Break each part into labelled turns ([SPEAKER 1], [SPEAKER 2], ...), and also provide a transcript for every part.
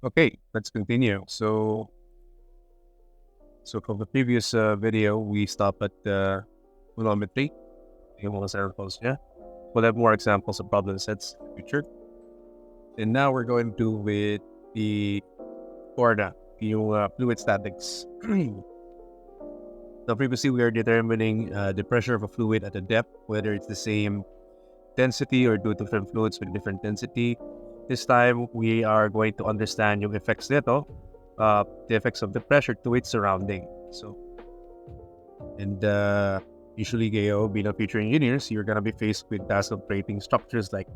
[SPEAKER 1] Okay, let's continue. So from the previous video, we stopped at volumetry, yung mga samples, yeah? We'll have more examples of problem sets in the future. And now we're going to do with the Corda, yung fluid statics. Now, previously, we are determining the pressure of a fluid at a depth, whether it's the same density or two different fluids with different density. This time, we are going to understand yung effects nito, the effects of the pressure to its surrounding. And usually kayo bilang future engineers, you're gonna be faced with tasks of creating structures like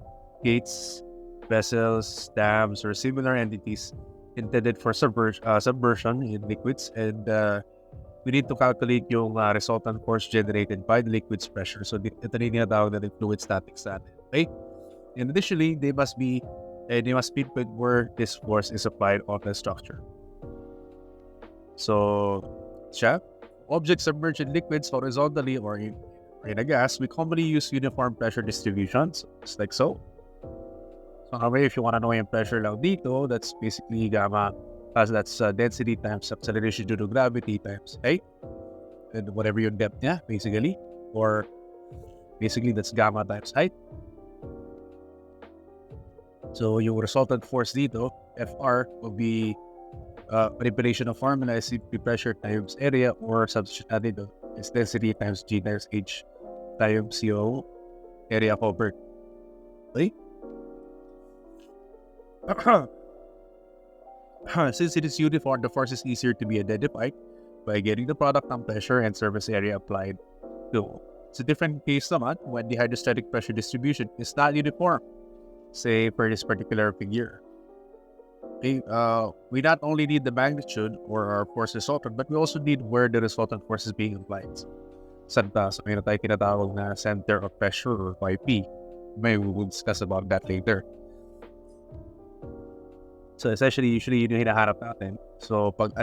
[SPEAKER 1] gates, vessels, dams, or similar entities intended for submersion in liquids. And we need to calculate yung resultant force generated by the liquid's pressure. So ito na yung tinatawag natin fluid statics natin. Okay? And additionally, they must pinpoint where this force is applied on the structure. So, objects submerged in liquids horizontally or in a gas, we commonly use uniform pressure distributions, just like so. So, if you want to know yung pressure lang dito, that's basically gamma, that's density times acceleration due to gravity times height, and whatever your depth niya, basically, or basically that's gamma times height. So, yung resultant force dito, Fr, will be manipulation of formula is simply pressure times area, or substitute natin is density times G times H times yung area covered. Okay? Since it is uniform, the force is easier to be identified by getting the product ng pressure and surface area applied to. It's a different case naman when the hydrostatic pressure distribution is not uniform, say for this particular figure. Okay, we not only need the magnitude or our force resultant, but we also need where the resultant force is being applied. Saan ta? So, mayroon tayo tinatawag na center of pressure or YP. We will discuss about that later. So, essentially, usually yun yung hinaharap natin. So, pag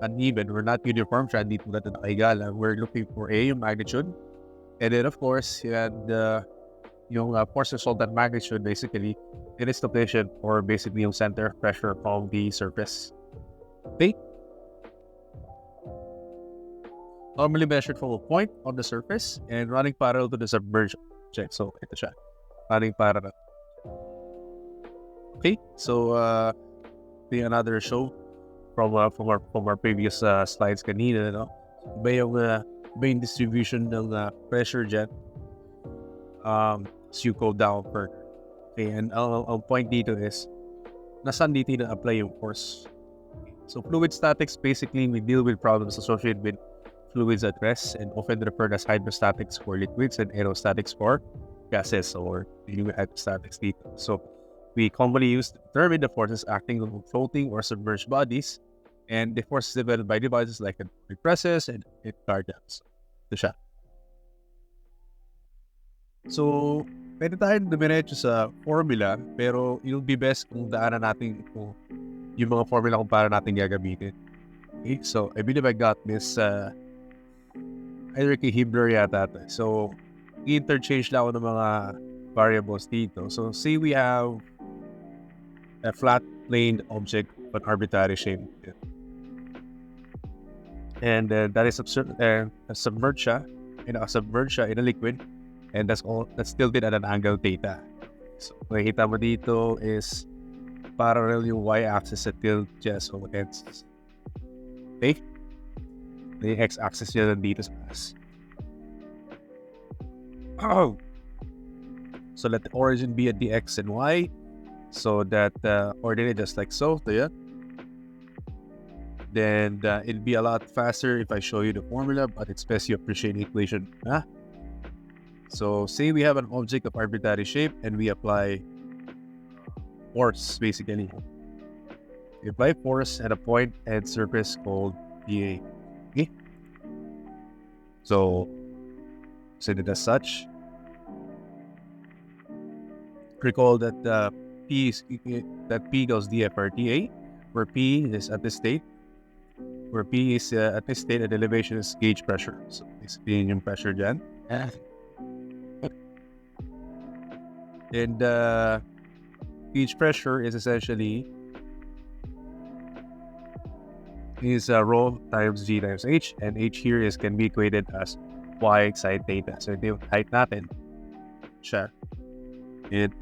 [SPEAKER 1] uneven or not uniform siya, dito natin nakahigala, we're looking for yung magnitude. And then, of course, yung force resultant magnitude, basically, it is the position or basically yung center of pressure of the surface. Okay? Normally measured from a point on the surface and running parallel to the submerged object. So, ito siya. Running parallel. Okay? So, another show from our previous slides kanina, no? Iba yung distribution ng pressure dyan as you go down further. Okay, and ang point dito is nasaan dito na-apply yung force. So fluid statics, basically, we deal with problems associated with fluids at rest and often referred as hydrostatics for liquids and aerostatics for gases, or dealing with hydrostatics dito. So we commonly use to determine the forces acting on floating or submerged bodies, and the forces developed by devices like presses and car jams. Ito siya. So, pwede tayo dumiretso sa formula, pero it'll be best kung daanan natin yung mga formula kung paano natin gagamitin. Okay, so I believe I got this either kay Hibler yata. So, interchange lang ako ng mga variables dito. So, say we have a flat planed object but arbitrary shape. And that is submerged siya in a liquid, and that's tilted at an angle theta. So, makikita mo dito is parallel yung y-axis sa tilt niya. So, it's okay? The x-axis niya nandito sa taas. Oh! So, let the origin be at the x and y. So that ordinate just like so. Yeah. Then it'll be a lot faster if I show you the formula, but it's best you appreciate the equation. So say we have an object of arbitrary shape and we apply force, basically. We apply force at a point and surface called dA. Okay? So set it as such. Recall that P goes dFRTA, where P is at this state. Where P is at this state at elevation is gauge pressure. So basically yung pressure dyan. And gauge pressure is essentially is rho times g times h, and h here can be equated as y sine theta. So ito yung height natin siya. And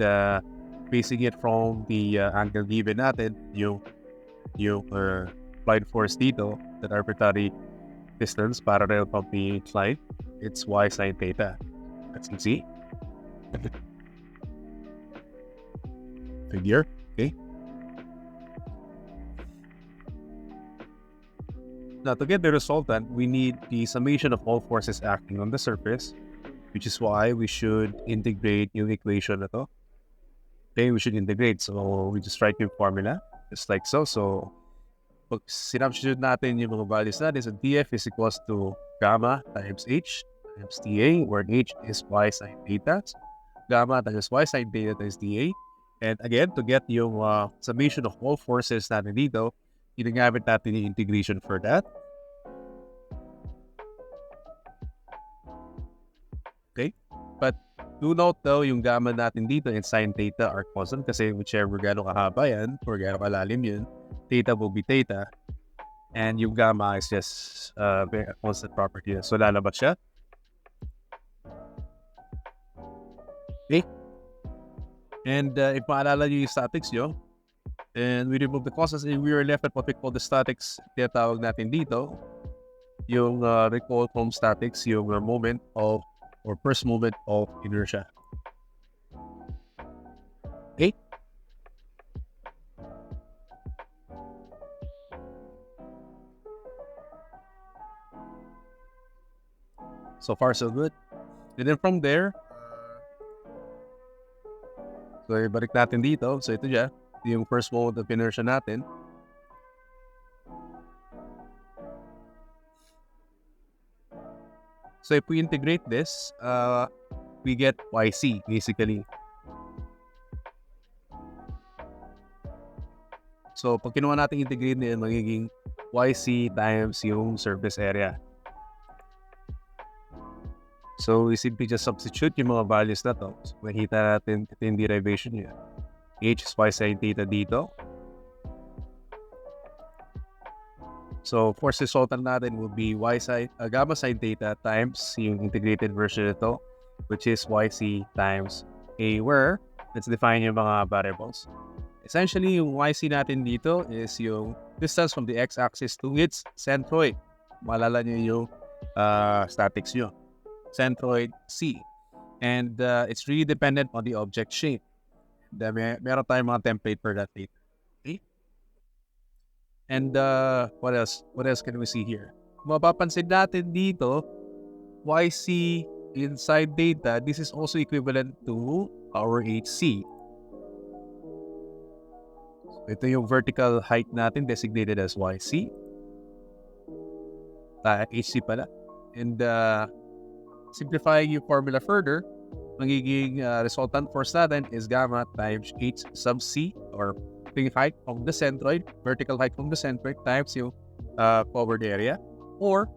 [SPEAKER 1] basing it from the angle given natin, yung applied force dito, that arbitrary distance parallel from the line, it's y sine theta. That's easy. Figure, okay? Now, to get the resultant, we need the summation of all forces acting on the surface, which is why we should integrate yung equation na to. Okay, we should integrate. So, we just write yung formula, just like so. So, pag sinubstitute natin yung mga values natin, so df is equals to gamma times h times dA, where h is y sine theta. So, gamma times y sine theta times dA. And again, to get yung summation of all forces natin dito, ginagamit natin yung integration for that. Okay? But do note though, yung gamma natin dito and sine theta are constant kasi whichever gano'ng kahaba yan or gano'ng kalalim yun, theta will be theta. And yung gamma is just a constant property. So lalabas siya. Okay? And if maalala nyo yung statics nyo, and we remove the constants, and we are left at what we call the statics. Tinatawag natin dito yung recall from statics, yung moment of or first moment of inertia. Okay? So far, so good. And then from there, so ibalik natin dito. So ito dyan, yung first moment of inertia natin. So if we integrate this, we get YC basically. So pag kinuha natin integrate din, magiging YC times yung surface area. So we simply just substitute yung mga values na to. So makita natin ito yung derivation niya. H is y sine theta dito. So force resultant natin will be gamma sine theta times yung integrated version nito, which is YC times A, where let's define yung mga variables. Essentially, yung YC natin dito is yung distance from the x-axis to its centroid. Maalala nyo yung statics nyo. Centroid C. And it's really dependent on the object shape. Meron tayong mga template for that later. Okay? And what else? What else can we see here? Mapapansin natin dito, YC inside data, this is also equivalent to our HC. So ito yung vertical height natin designated as YC. HC pala. And simplifying yung formula further, magiging resultant force natin is gamma times H sub C, or the height of the centroid, vertical height from the centroid, times yung covered area, or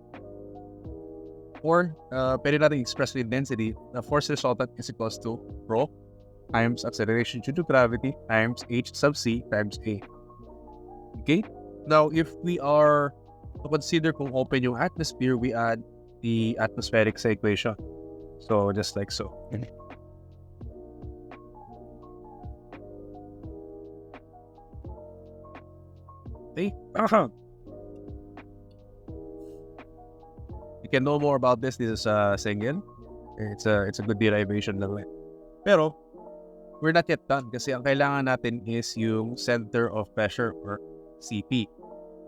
[SPEAKER 1] pwede natin express with density. The force resultant is equals to rho times acceleration due to gravity times H sub C times A. Okay? Now, if we are to consider kung open yung atmosphere, we add the atmospheric sa equation. So, just like so. Okay. You can know more about this. This is Sengen. It's a good derivation lang. Pero, we're not yet done kasi ang kailangan natin is yung center of pressure or CP.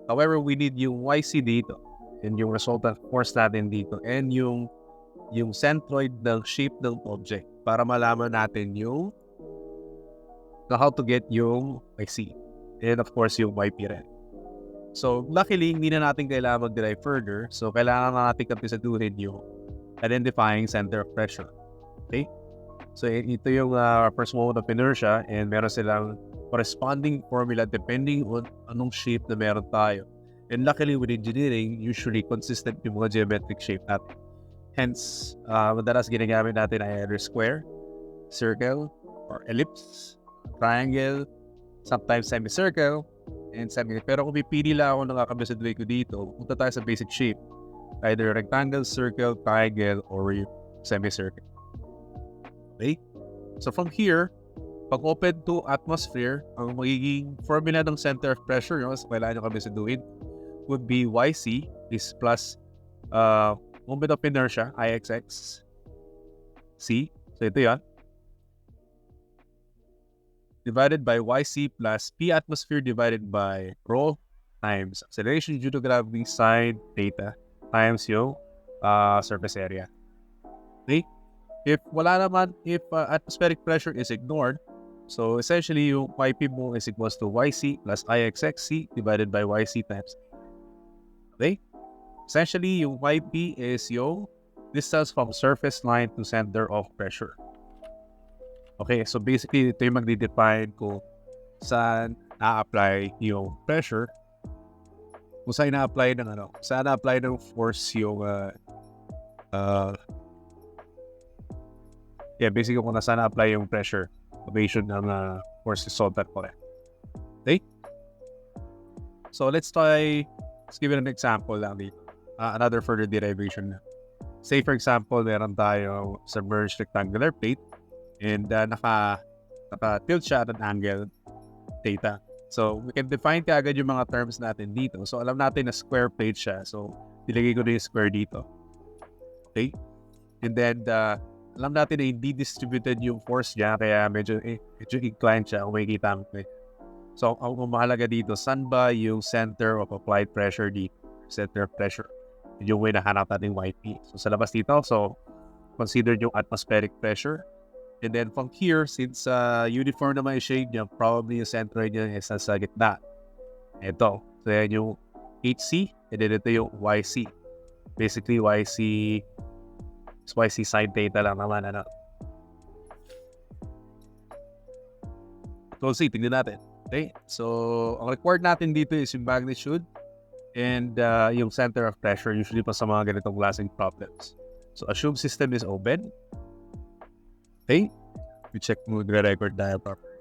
[SPEAKER 1] However, we need yung YC dito and yung resultant force natin dito and yung centroid ng shape ng object para malaman natin yung how to get yung YC and of course yung YP rin. So, luckily, hindi na natin kailangan mag-derive further. So, kailangan natin kapisaduhin yung identifying center of pressure. Okay? So, ito yung first moment of inertia and meron silang corresponding formula depending on anong shape na meron tayo. And luckily, with engineering, usually consistent yung mga geometric shape natin. Hence, madalas ginagamit natin ay either square, circle, or ellipse, triangle, sometimes semicircle, and semi. Pero kung pipili lang ako ng kakabisadway ko dito, punta tayo sa basic shape. Either rectangle, circle, triangle, or semicircle. Okay? So from here, pag open to atmosphere, ang magiging formula ng center of pressure nyo, so kailangan nyo kabisaduhin, would be YC is plus moment of inertia, IXX, C. So ito yan. Divided by YC plus P atmosphere divided by rho times acceleration due to gravity sine theta times yung surface area. Okay? If atmospheric pressure is ignored, so essentially yung YP mo is equals to YC plus IXXC divided by YC times. Okay? Essentially, yung YP is yung distance from surface line to center of pressure. Okay, so basically, ito yung magdi-define kung saan na-apply yung pressure, kung saan na-apply ng force yung basically kung saan na-apply yung pressure, observation ng force resultant ko. Okay? So let's give it an example lang dito. Another further derivation. Say for example, meron tayong submerged rectangular plate and naka-tilt siya at an angle theta. So we can define kaagad yung mga terms natin dito. So alam natin na square plate siya. So nilagay ko na yung square dito. Okay? And then alam natin na hindi distributed yung force niya kaya medyo inclined siya kung makikita mo. So ang mahalaga dito, saan ba yung center of applied pressure dito? Center of pressure. Yung way na hanap natin YP. So sa labas dito, so consider yung atmospheric pressure. And then from here, since uniform naman yung shade niya, probably yung centroid niya is nasa gitna. Ito. So yan yung HC, and then ito yung YC. Basically, YC sine theta lang naman. So see, tingnan natin. Okay? So, ang required natin dito is yung magnitude and yung center of pressure, usually pa sa mga ganitong klaseng problems. So, assume system is open. Okay? We check mo record tayo properly.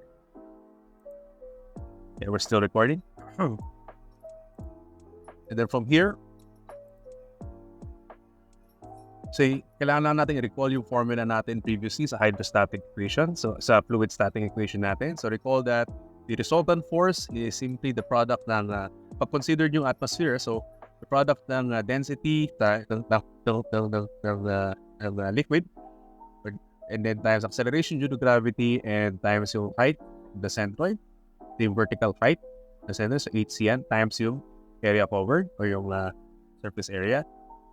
[SPEAKER 1] Okay, we're still recording. And then from here, kailangan lang natin i-recall yung formula natin previously sa hydrostatic equation. So, sa fluid static equation natin. So, recall that the resultant force is simply the product ng, pag-considered yung atmosphere, so the product ng density ng liquid, and then times acceleration due to gravity, and times yung height, the centroid, the vertical height, the center, so HCN, times yung area covered, or yung surface area.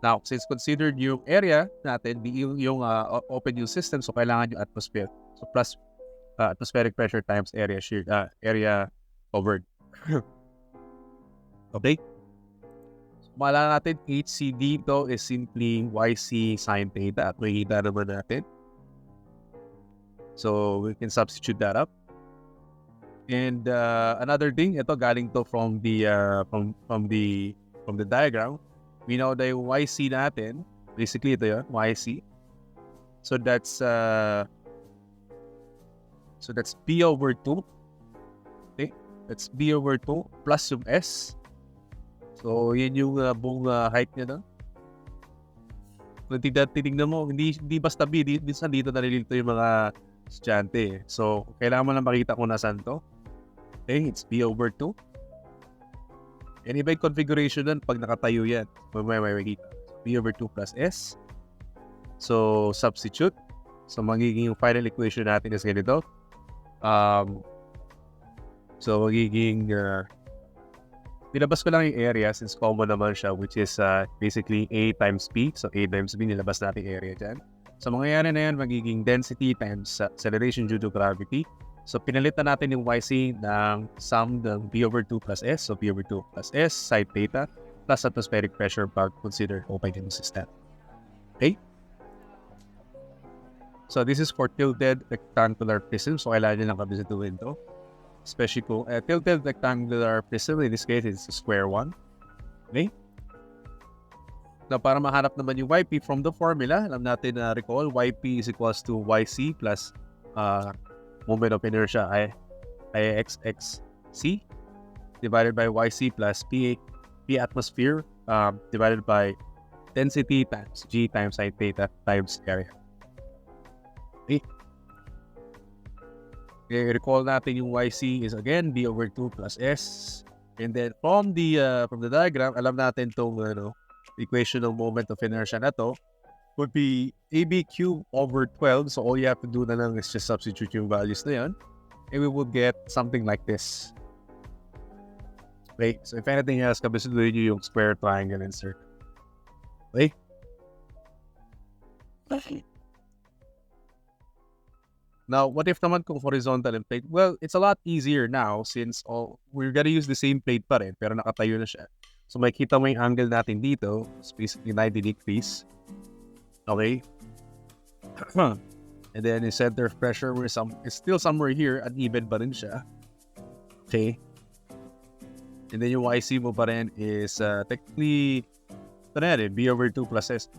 [SPEAKER 1] Now, since considered yung area natin, yung open yung system, so kailangan yung atmosphere. So plus atmospheric pressure times area covered. Okay? So, maalala natin, HC dito is simply YC sine theta. At makikita naman natin. So, we can substitute that up. And another thing, ito galing to from the diagram. We know the YC natin. Basically, ito yun, YC. So that's B over 2. Okay? That's B over 2 plus yung S. So, yun yung buong height niya na. Kung titignan mo, hindi basta B. Minsan dito nalilito yung mga estudyante. So, kailangan mo lang makita kung nasan to. Okay? It's B over 2. And iba yung configuration nun pag nakatayo yan. May makita. B over 2 plus S. So, substitute. So, magiging yung final equation natin is ganito. So, magiging nilabas ko lang yung area since common naman siya, which is basically A times B. So, A times B, nilabas natin yung area dyan. So, mangyayari na yan, magiging density times acceleration due to gravity. So, pinalitan natin yung YC ng sum ng B over 2 plus S. So, B over 2 plus S, sine theta, plus atmospheric pressure pag consider open yung system. Okay? So, this is for tilted rectangular prism. So, kailangan nyo lang kabisituin to. Especially kung tilted rectangular prism, in this case, it's square one. Okay? Now, para mahanap naman yung YP from the formula, alam natin na recall, YP is equals to YC plus moment of inertia, IXXC. divided by YC plus P atmosphere divided by density times G times sin theta times area. Okay. Recall natin yung YC is again B over 2 plus S. And then from the diagram, alam natin itong equation of moment of inertia na to would be AB cubed over 12. So all you have to do na lang is just substitute yung values na yan. And we would get something like this. Okay, so if anything else, kabisuduhin nyo yung square, triangle, and circle. Okay? Now, what if naman kung horizontal and plate? Well, it's a lot easier now since we're gonna use the same plate pa rin, pero nakatayo na siya. So makikita mo yung angle natin dito. It's basically 90 degrees. Okay? And then the center of pressure, it's still somewhere here, uneven pa rin siya. Okay? And then yung YC mo pa rin is technically, B over 2 plus S.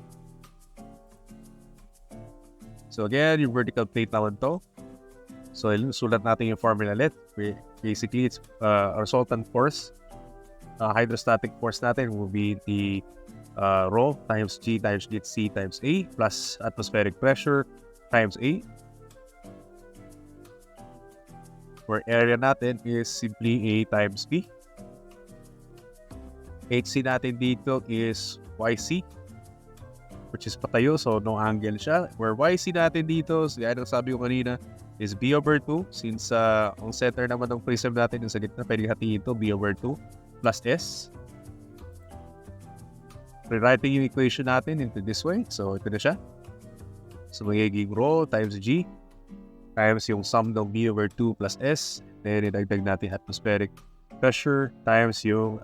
[SPEAKER 1] So again, yung vertical plate naman to. So sulat natin yung formula ulit. Basically, it's resultant force. Hydrostatic force natin will be the rho times G times C times A plus atmospheric pressure times A. Where area natin is simply A times B. HC natin dito is YC, which is patayo, so no angle siya. Where YC natin dito, gaya ng sabi ko kanina, is B over 2. Since ang center naman ng prism natin yung sa gitna, pwede hatiin ito, B over 2 plus S. Rewriting yung equation natin into this way. So ito na siya. So magiging rho times G times yung sum ng B over 2 plus S. Then idagdag natin atmospheric pressure times yung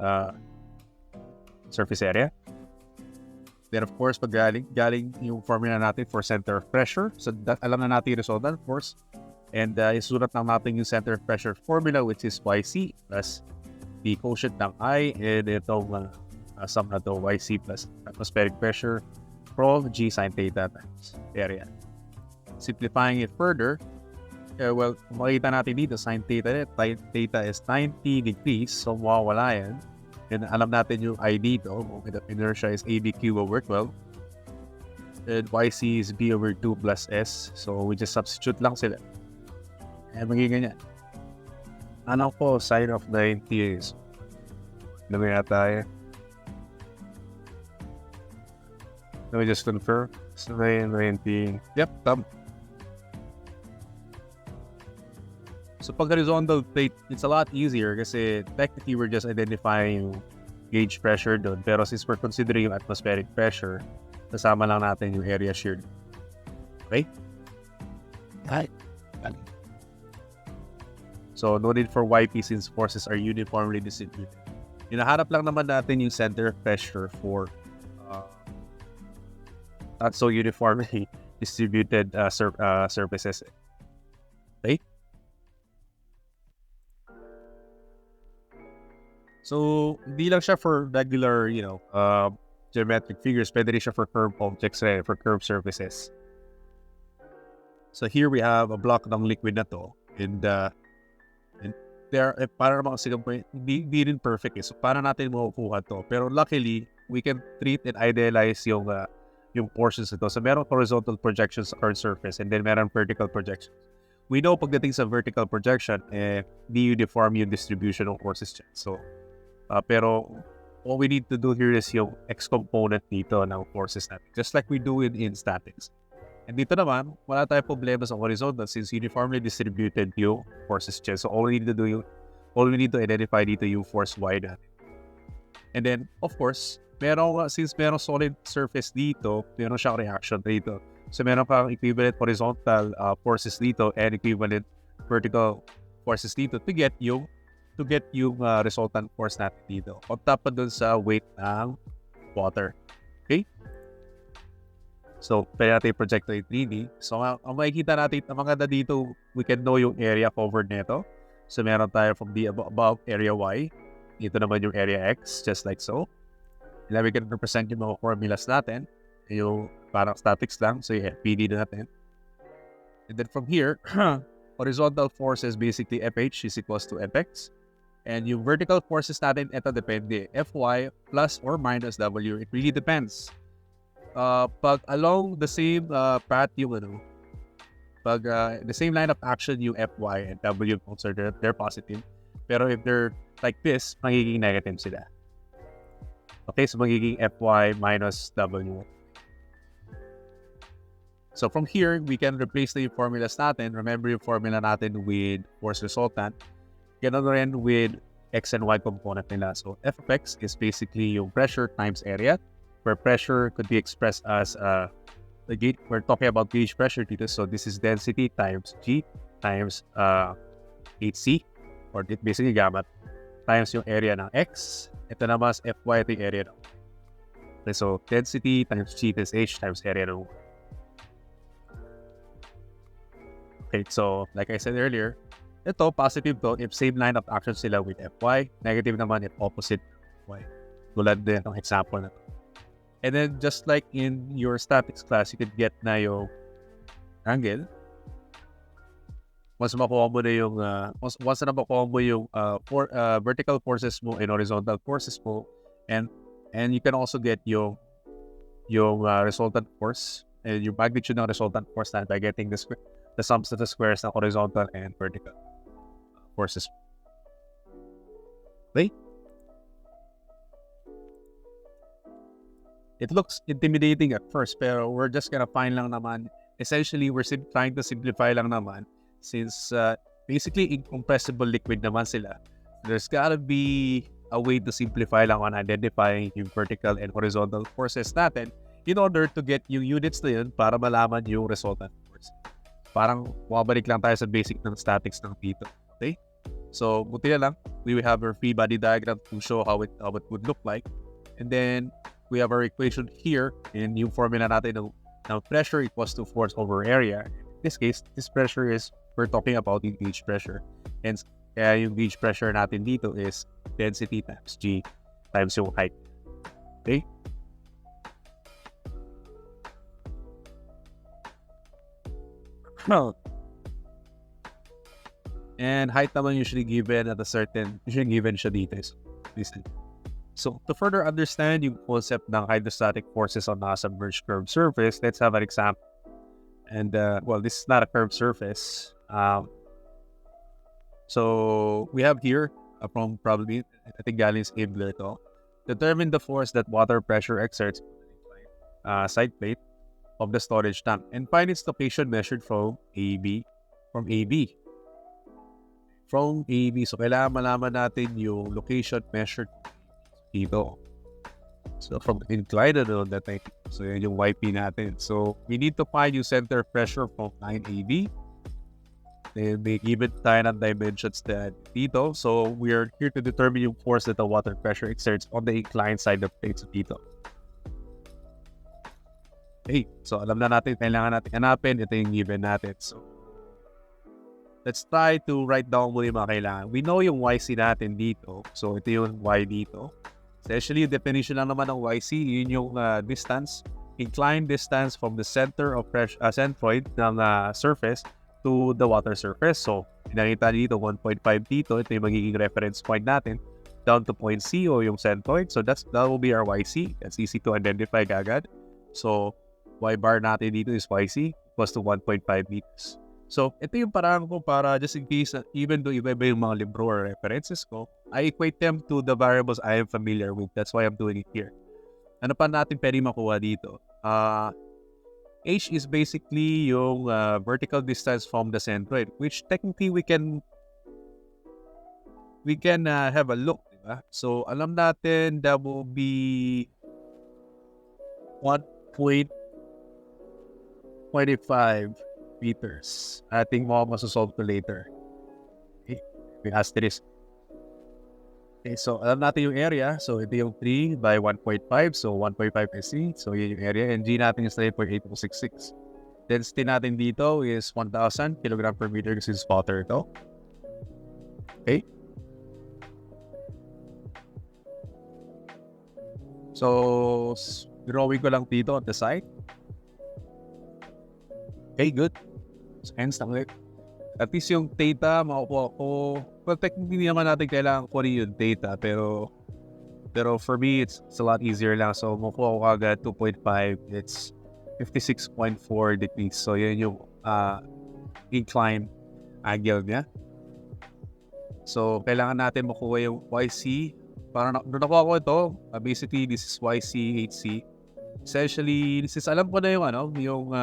[SPEAKER 1] surface area. Then of course, pag galing yung formula natin for center of pressure. So alam na natin yung resultant force. And isulat lang natin yung center of pressure formula, which is YC plus the quotient ng I, and itong sum na to, YC plus atmospheric pressure from G sin theta times area. Simplifying it further, well, makita natin dito, sin theta is 90 degrees, so mawawala yan. And alam natin yung I dito, moment of inertia is AB cubed over 12. And YC is B over 2 plus S. So we just substitute lang sila. And magiging ganyan. Ano ko, sine of 90 is, ano nga tayo? Let me just confirm. Sine 90. Yep, tama. So pag horizontal plate, it's a lot easier kasi technically we're just identifying gauge pressure doon. Pero since we're considering yung atmospheric pressure, kasama lang natin yung area shear. Okay? Right. So no need for YP since forces are uniformly distributed. Hinahanap lang naman natin yung center of pressure for not so uniformly distributed surfaces. Okay? So, hindi lang siya for regular, geometric figures. Pwede rin siya for curved objects, for curved surfaces. So, here we have a block ng liquid na to. And there, para naman kasi hindi rin perfect. So, para natin makukuha to. Pero luckily, we can treat and idealize yung portions nito. So, meron horizontal projections sa curved surface and then meron vertical projections. We know pagdating sa vertical projection, di uniform yung distribution ng forces dyan. So, pero what we need to do here is yung X component dito ng forces natin. Just like we do in statics. And dito naman, wala tayong problema sa horizontal since uniformly distributed yung forces dyan. So all we need to identify dito yung force Y natin. And then, of course, since merong solid surface dito, meron siyang reaction dito. So meron kang equivalent horizontal forces dito and equivalent vertical forces dito to get yung resultant force natin dito. On top pa dun sa weight ng water. Okay? So, pwede natin project to 3D. So, ang makikita natin, ang maganda dito, we can know yung area covered nito. So, meron tayo from the above area Y. Ito naman yung area X, just like so. And then we can represent yung mga formulas natin. Yung parang statics lang. So, yung FPD natin. And then from here, horizontal force is basically FH is equals to FX. And yung vertical forces natin, ito depende. Fy plus or minus W, it really depends. Pag along the same path yung pag the same line of action yung Fy and W both are they're positive. Pero if they're like this, magiging negative sila. Okay, so magiging Fy minus W. So from here, we can replace the formulas natin. Remember yung formula natin with force resultant. Ganun rin with x and y component nila. So f of x is basically yung pressure times area, where pressure could be expressed as the gauge. We're talking about gauge pressure dito. So this is density times g times hc, or basically gamma, times yung area ng x. Ito naman is fy, ito yung area ng. Okay, so density times g times h times area ng. Okay, so like I said earlier, ito, positive to if same line of action sila with Fy. Negative naman if opposite Fy. Tulad din ng example na to. And then, just like in your statics class, you could get na yung angle. Once makuha mo na yung, once na makuha mo yung vertical forces mo and horizontal forces mo, and you can also get yung resultant force, and yung magnitude ng resultant force na by getting the sums of the squares ng horizontal and vertical forces. Okay? It looks intimidating at first, pero we're just gonna find lang naman. Essentially, we're trying to simplify lang naman since basically incompressible liquid naman sila. There's gotta be a way to simplify lang on identifying yung vertical and horizontal forces natin in order to get yung units na yun para malaman yung resultant force. Parang mabalik lang tayo sa basic ng statics ng dito. Okay? So, buti na lang, we will have our free body diagram to show how it would look like. And then, we have our equation here, and yung formula natin ng pressure equals to force over area. In this case, this pressure is, we're talking about yung gauge pressure. Hence, kaya yung gauge pressure natin dito is density times G times yung height. Okay? No. And height naman usually given at a certain, usually given siya dito. So, to further understand yung concept ng hydrostatic forces on a submerged curved surface, let's have an example. And, well, this is not a curved surface. So, we have here, from probably, I think galing is Abler to, determine the force that water pressure exerts side plate of the storage tank and find its location measured from AB. So, kailangan malaman natin yung location measured dito. So, from the inclined on that thing. So, yun yung YP natin. So, we need to find yung center pressure from 9AB. Then, may given tayo ng dimensions na dito. So, we are here to determine yung force that the water pressure exerts on the inclined side of plates dito. Okay. So, alam na natin, kailangan natin hanapin. Ito yung given natin. So, let's try to write down muna yung mga kailangan. We know yung YC natin dito. So, ito yung Y dito. Essentially, yung definition lang naman ng YC, yun yung distance, inclined distance from the center of centroid ng surface to the water surface. So, pinakita dito, 1.5 dito. Ito yung magiging reference point natin down to point C o yung centroid. So, that will be our YC. That's easy to identify agad. So, Y bar natin dito is YC equals to 1.5 meters. So, ito yung parang ko para just in case, even though iba-iba yung mga libro or references ko, I equate them to the variables I am familiar with. That's why I'm doing it here. Ano pa natin pwede makuha dito? H is basically yung vertical distance from the centroid, which technically we can have a look, diba? So, alam natin that will be 1.25 meters. I think mo masasolve ko later. Okay, we asterisk. Okay, so alam natin yung area. So ito yung 3 by 1.5. So 1.5 is C. So yun yung area. And G natin is 3.8266. Density natin dito is 1,000 kg per meter kasi is water ito. Okay. So drawing ko lang dito at the side. Okay, good. So, hence lang ulit. At least yung theta, makukuha ko Well, technically naman natin kailangan kunin yung data, pero for me, it's a lot easier lang. So, makuha ko agad 2.5, it's 56.4 degrees. So, yun yung incline angle niya. So, kailangan natin makuha yung YC. Parang nakuha ko ito. Basically, this is YC, HC. Essentially, alam ko na yung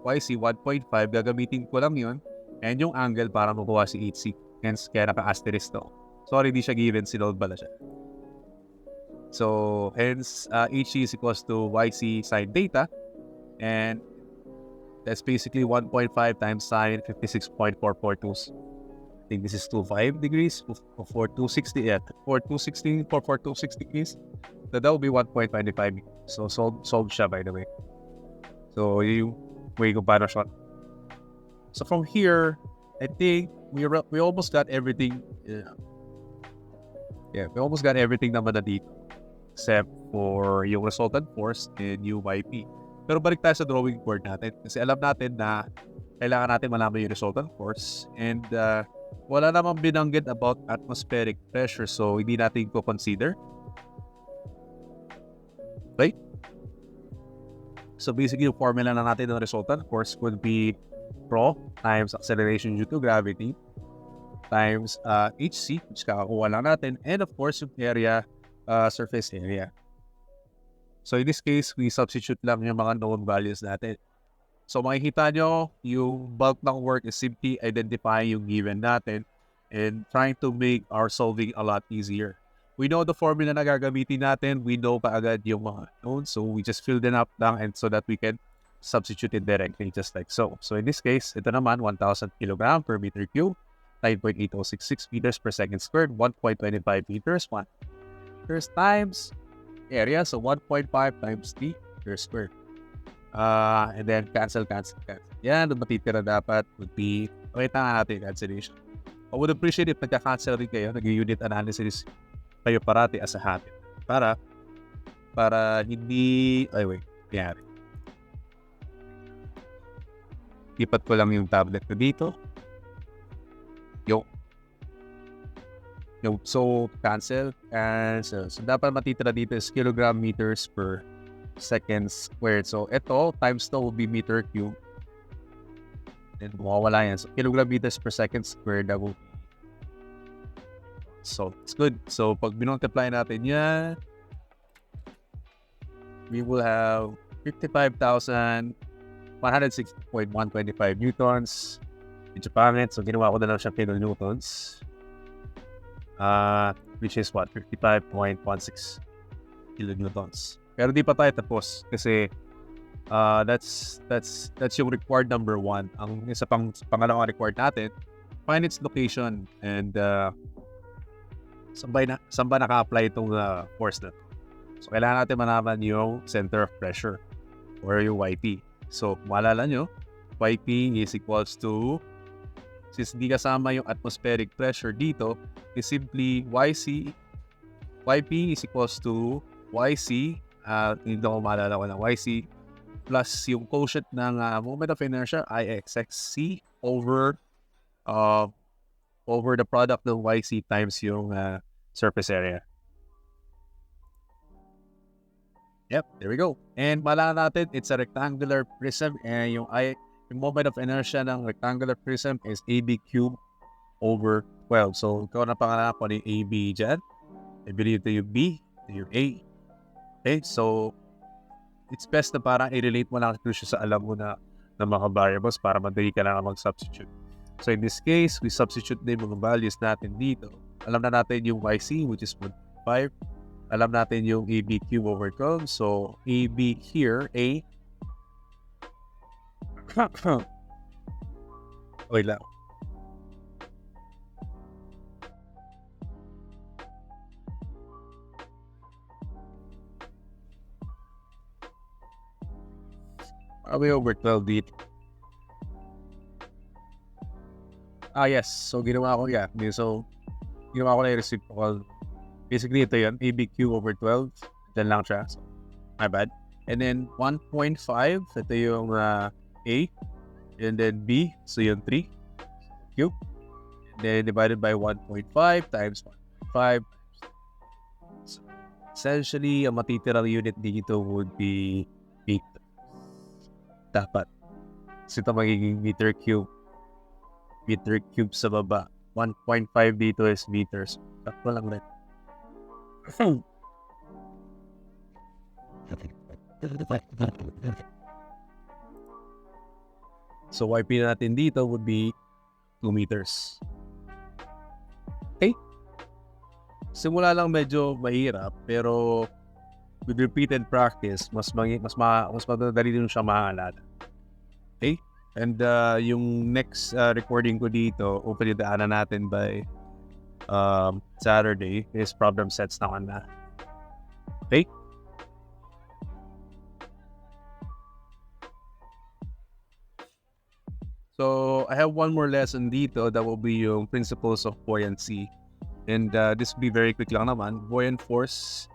[SPEAKER 1] YC 1.5, gagamitin ko lang yun. And yung angle para makuha si HC. Hence, kaya naka-asterisk to. Sorry, di siya given. Sinold pala siya. So, hence, HC is equals to YC sine theta. And that's basically 1.5 times sine 56.442. I think this is 25 degrees for 260. Yeah, for 260 for 260 degrees. So that will be 1.25. So solved siya, by the way. So yung way ko paano siya. So from here, I think we almost got everything. Yeah, we almost got everything naman na dito, except for yung resultant force and UYP. Pero balik tayo sa drawing board natin kasi alam natin na kailangan natin malaman yung resultant force and wala namang binanggit about atmospheric pressure, so hindi natin ko consider. Right? So basically, yung formula na natin ng resultant force would be rho times acceleration due to gravity times HC, which kakakuha lang natin, and of course yung area, surface area. So in this case, we substitute lang yung mga known values natin. So makikita nyo, yung bulk ng work is simply identifying yung given natin and trying to make our solving a lot easier. We know the formula na gagamitin natin. We know kaagad yung mga known. So we just fill them up lang and so that we can substitute it directly just like so. So in this case, ito naman 1,000 kg per meter cube, 9.8066 meters per second squared, 1.25 meters, 1 meters times area. So 1.5 times t per square. And then cancel. Yan, ang matitira dapat would be, pakita nga natin cancellation. I would appreciate if nagka-cancel rin kayo, nag-unit analysis kayo parati as a habit. Para hindi, nangyari. Ipat ko lang yung tablet ko dito. So cancel. So dapat matitira dito is kilogram meters per second squared. So ito times to will be meter cube. Then mawawala yan. So kilogram meters per second squared, that will be. So it's good. So pag binultiply natin yan, we will have 55,160.125 newtons. Medyo pangit. So ginawa ko na lang siya kilonewtons. Which is what? 55.16 kilonewtons. Pero di pa tayo tapos kasi that's yung required number 1. Ang isa pangalawang required natin, find its location and saan ba naka-apply itong force na. So kailangan natin malaman yung center of pressure or yung YP. So maalala nyo, YP is equals to, since hindi kasama yung atmospheric pressure dito, is simply YP is equals to YC, hindi ko maalala ko ng YC, plus yung quotient ng moment of inertia, IXXC, over the product ng YC times yung surface area. Yep, there we go. And maalala natin, it's a rectangular prism and yung moment of inertia ng rectangular prism is AB cube over 12. So, ikaw na pangalan ko yung AB dyan. I believe ito yung B, ito yung A. Okay, so it's best na parang i-relate mo lang siya sa alam mo na mga variables para madali ka lang mag-substitute. So, in this case, we substitute din mga values natin dito. Alam na natin yung YC, which is 1.5. Alam natin yung AB cube over 12. So, AB here, A. Wait lang. Are we over 12 dito? Yes. So, ginawa ko, So, ginawa ko na yung reciprocal. Basically, ito yun. ABQ over 12. Diyan lang siya. So, my bad. And then, 1.5. Ito yung A. And then B. So, yung 3. Cube. And then divided by 1.5 times 1.5. So, essentially, ang matitirang unit dito would be meter. Dapat. So ito magiging meter cube. Meter cube sa baba. 1.5 dito is meters. Takpo lang rin. So YP natin dito would be 2 meters. Okay? Simula lang medyo mahirap, pero with repeated practice, mas madali din siya maalala. Okay? And yung next recording ko dito, hopefully daanan natin by Saturday, is problem sets naman na. Okay? So, I have one more lesson dito that will be yung principles of buoyancy. And this will be very quick lang naman. Buoyant force.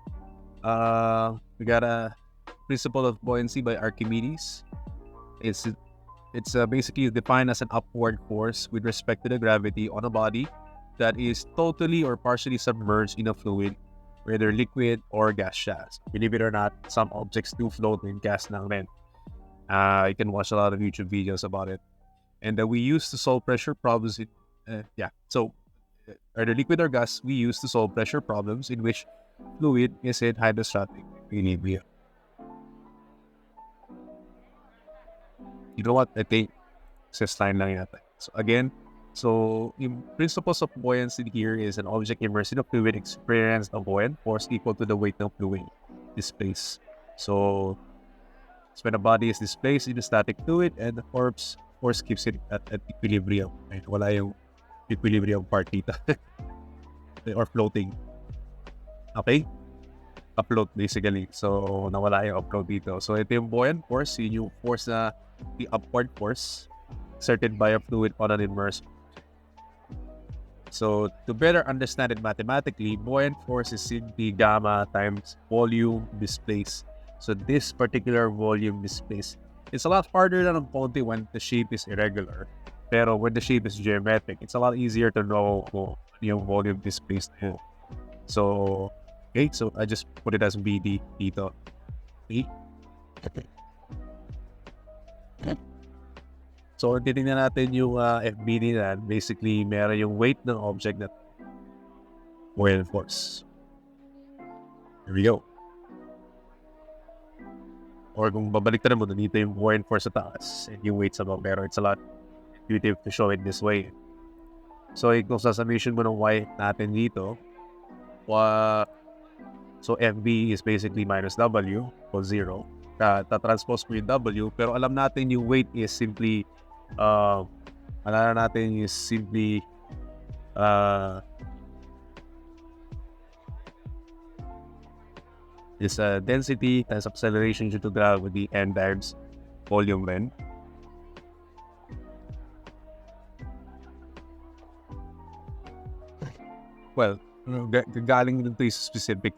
[SPEAKER 1] We got a principle of buoyancy by Archimedes. It's basically defined as an upward force with respect to the gravity on a body that is totally or partially submerged in a fluid, whether liquid or gaseous. Believe it or not, some objects do float in gas lang rin. You can watch a lot of YouTube videos about it. And we use to solve pressure problems. So either liquid or gas, we use to solve pressure problems in which fluid is in hydrostatic equilibrium. You know what? I think this line lang yata. So again, the principles of buoyancy here is an object immersed in a fluid experiences a buoyant force equal to the weight of fluid displaced. So when a body is displaced in a static fluid and the force keeps it at equilibrium. Right? Wala yung equilibrium part dito. Or floating. Okay? Upload basically. So, nawala yung upload dito. So, ito yung buoyant force. Yun yung force na the upward force exerted by a fluid on an immersed. So, to better understand it mathematically, buoyant force is simply gamma times volume displaced. So, this particular volume displaced. It's a lot harder than a Ponte when the shape is irregular. Pero when the shape is geometric, it's a lot easier to know yung volume displaced. So, okay, so I just put it as BD dito. Okay. So, titingnan natin yung FBD na. Basically, meron yung weight ng object na buoyant force. Here we go. Or kung babaliktad mo, dito yung buoyant force sa taas and yung weight sa baba. Pero it's a lot intuitive to show it this way. So, kung sa summation mo ng Y natin dito, so FB is basically minus W o 0. Ta-transpose mo yung W, pero alam natin yung weight is simply, is density times acceleration due to gravity and times volume rin. Well, galing dito yung specific.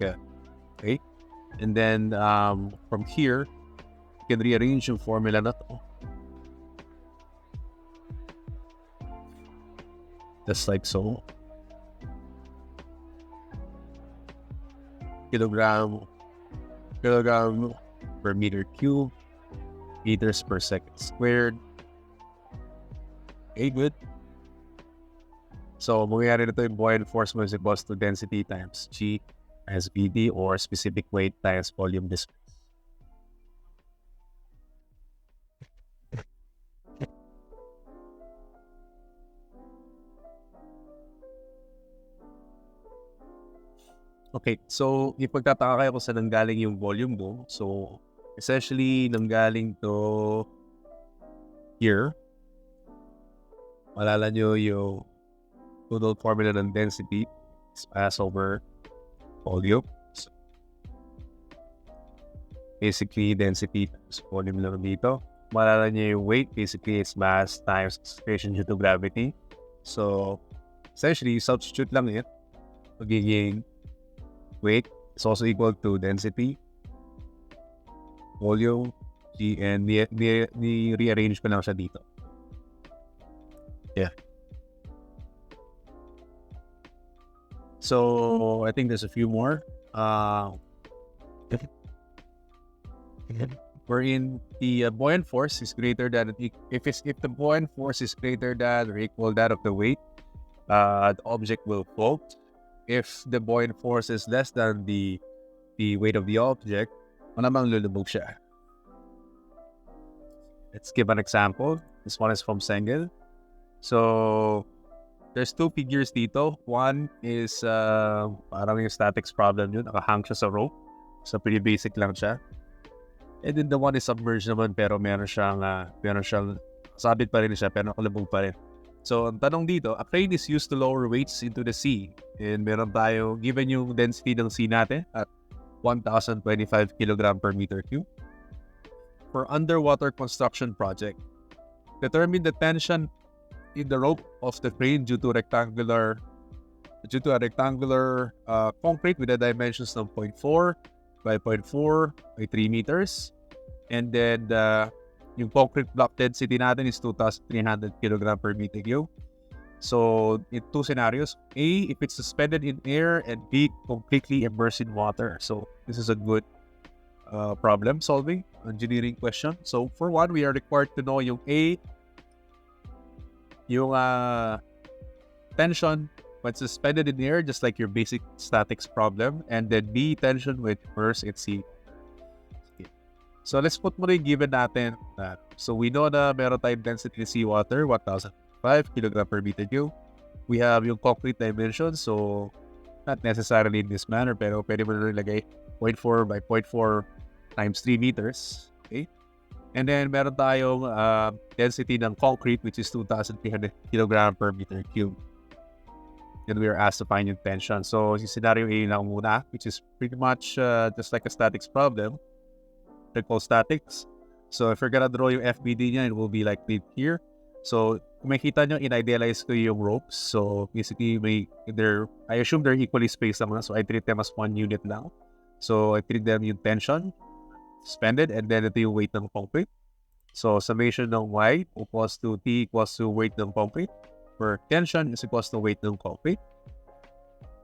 [SPEAKER 1] Okay? And then, from here, you can rearrange yung formula na to. Just like so. Kilogram per meter cube, meters per second squared. Okay, good. So, mangyayari na ito yung buoyant force mo is equals to density times G times VD or specific weight times volume displaced. Okay, so ipagtataka kayo kung saan nanggaling yung volume mo. So, essentially, nanggaling to here. Malala nyo yung total formula ng density is mass over volume. So, basically, density times volume lang dito. Malala nyo yung weight. Basically, it's mass times acceleration due to gravity. So, essentially, substitute lang it. Magiging weight is also equal to density, volume, G, and ni-rearrange ko lang siya dito. Yeah. So I think there's a few more. Wherein the buoyant force is greater than if the buoyant force is greater than or equal that of the weight, the object will float. If the buoyant force is less than the weight of the object, malamang lulubog siya. Let's give an example. This one is from Sengel. So there's two figures dito. One is parang yung statics problem yun. Nakahang siya sa rope. So pretty basic lang siya. And then the one is submerged naman pero meron siyang sabit pa rin siya pero nakalubog pa rin. So ang tanong dito, a crane is used to lower weights into the sea. And meron tayo, given yung density ng sea natin at 1,025 kg per meter cube. For underwater construction project, determine the tension in the rope of the crane due to a rectangular concrete with the dimensions of 0.4 by 0.4 by 3 meters. And then yung concrete block density natin is 2,300 kg per meter cube. So in two scenarios, A, if it's suspended in air, and B, completely immersed in water. So this is a good problem solving engineering question. So for one, we are required to know yung A, yung tension when suspended in air, just like your basic statics problem, and then B, tension when immersed in sea. So let's put muna yung given natin. So we know na meron tayong density in seawater, 1,005 kg per meter cube. We have yung concrete dimension, so not necessarily in this manner, pero pwede mo na ilagay 0.4 by 0.4 times 3 meters. Okay? And then meron tayong density ng concrete, which is 2,300 kg per meter cube. Then we are asked to find yung tension. So yung scenario A lang muna, which is pretty much just like a statics problem. They're called statics. So if you're gonna draw yung FBD niya, it will be like this here. So kung makikita nyo, in-idealize ko yung ropes. So basically, I assume they're equally spaced naman. So I treat them as one unit lang. So I treat them yung tension, suspended, and then ito yung weight ng concrete. So summation ng Y equals to T equals to weight ng concrete, where tension is equals to weight ng concrete.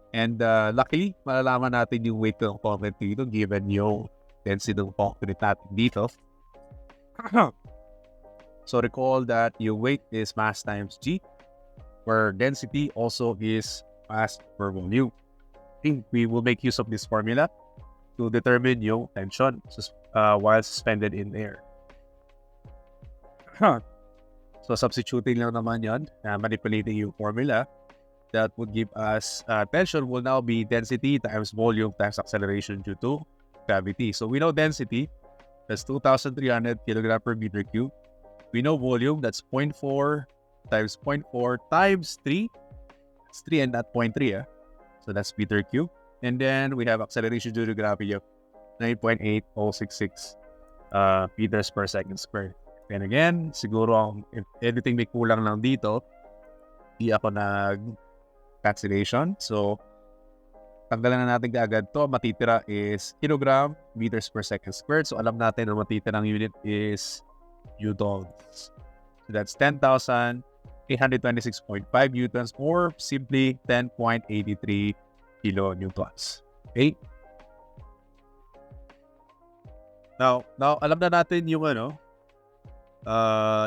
[SPEAKER 1] And luckily, malalaman natin yung weight ng concrete dito given yung density ng concrete natin dito. So recall that your weight is mass times G, where density also is mass per volume. I think we will make use of this formula to determine yung tension while suspended in air. So substituting lang naman yan, manipulating yung formula, that would give us tension will now be density times volume times acceleration due to gravity. So we know density, that's 2,300 kg per meter cube. We know volume, that's 0.4 times 0.4 times 3. That's 3 and not 0.3. So that's meter cube. And then we have acceleration due to gravity of 9.8066 meters per second squared. And again, siguro if anything may kulang lang dito, di ako nag-cancellation. So tanggalan na natin agad to. Matitira is kilogram meters per second squared. So alam natin na matitirang unit is newtons. So that's 10,826.5 newtons or simply 10.83 kilonewtons. Okay? Now alam na natin yung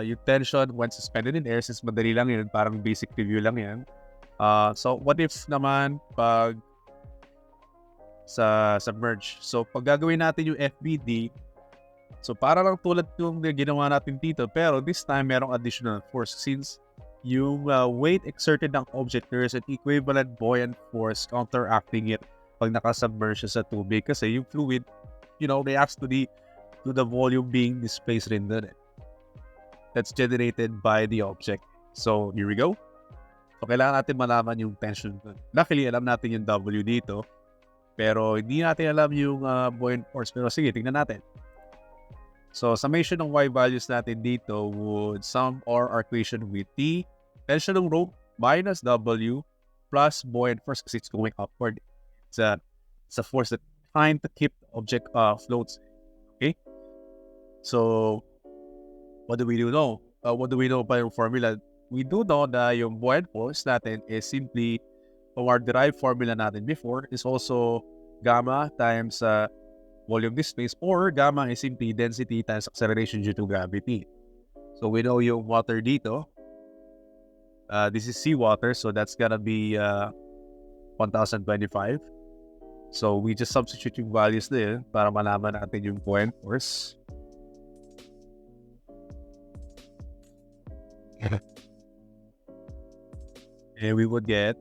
[SPEAKER 1] yung tension when suspended in air, since madali lang yun, parang basic review lang yan. So what if naman pag sa submerged? So pag gagawin natin yung FBD, so para lang tulad yung ginawa natin dito, pero this time merong additional force since yung weight exerted ng object, there is an equivalent buoyant force counteracting it pag nakasubmerge sa tubig kasi yung fluid, reacts to the volume being displaced rin dun. That's generated by the object. So here we go. So kailangan natin malaman yung tension dun. Luckily, alam natin yung W dito, pero hindi natin alam yung buoyant force. Pero sige, tingnan natin. So summation ng Y values natin dito would sum our equation with T, tension ng rope, minus W, plus buoyant force kasi it's going upward. It's a force that trying to keep the object floats. Okay? So what do we know? What do we know by yung formula? We do know na yung buoyant force natin is simply our derived formula natin before is also gamma times volume displaced, or gamma is simply density times acceleration due to gravity. So we know yung water dito. This is seawater, so that's gonna be 1025. So we just substitute yung values there para malaman natin yung buoyant force. And we would get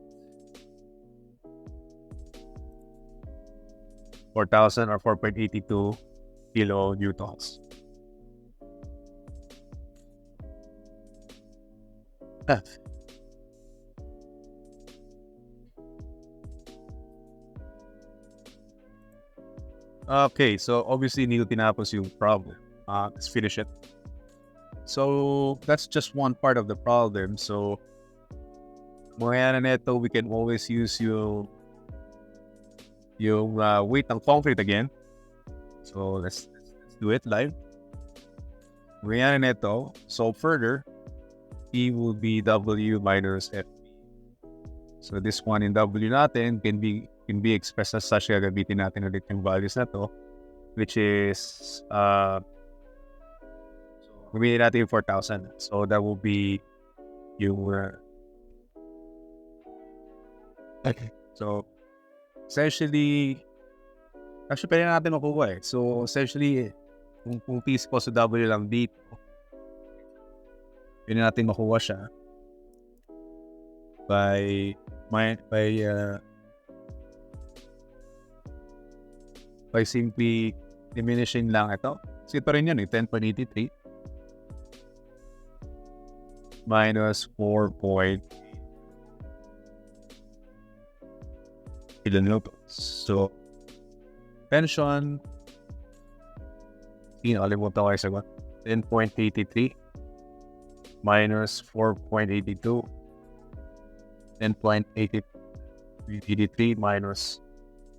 [SPEAKER 1] 4,000 or 4.82 kilonewtons. Okay, so obviously hindi ko tinapos yung problem. Let's finish it. So that's just one part of the problem. So mga neto, we can always use yung weight ng concrete again. So let's do it live. Mga neto, so further, P will be W minus F. So this one in W natin can be expressed as such. Gagamitin natin ulit yung values na to, which is gamitin natin yung 4,000. So that will be yung okay. So essentially, actually pwede natin makuha eh. So essentially, kung P is equals to W lang dito, pwede natin makuha siya by simply diminishing lang ito. So ito rin yan eh, 10.83 minus 4. So tension, nakalimutan ko isa ko, 10.83 minus 4.82, 10.83 minus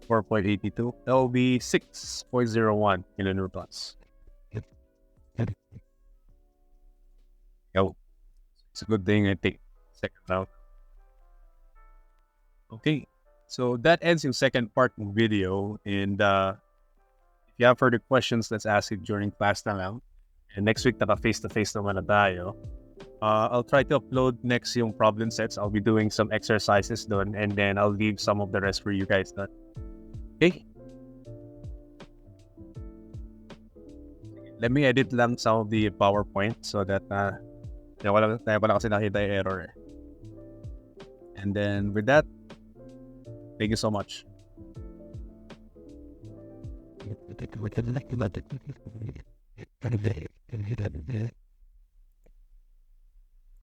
[SPEAKER 1] 4.82, that will be 6.01 kilonewtons. Yo, it's a good thing I take second round. Okay, so that ends yung second part ng video, and if you have further questions, let's ask it during class na lang. And next week, face-to-face naman na tayo. I'll try to upload next yung problem sets. I'll be doing some exercises done, and then I'll leave some of the rest for you guys done. Okay? Let me edit lang some of the PowerPoint so that wala kasi nakita yung error eh. And then with that, thank you so much.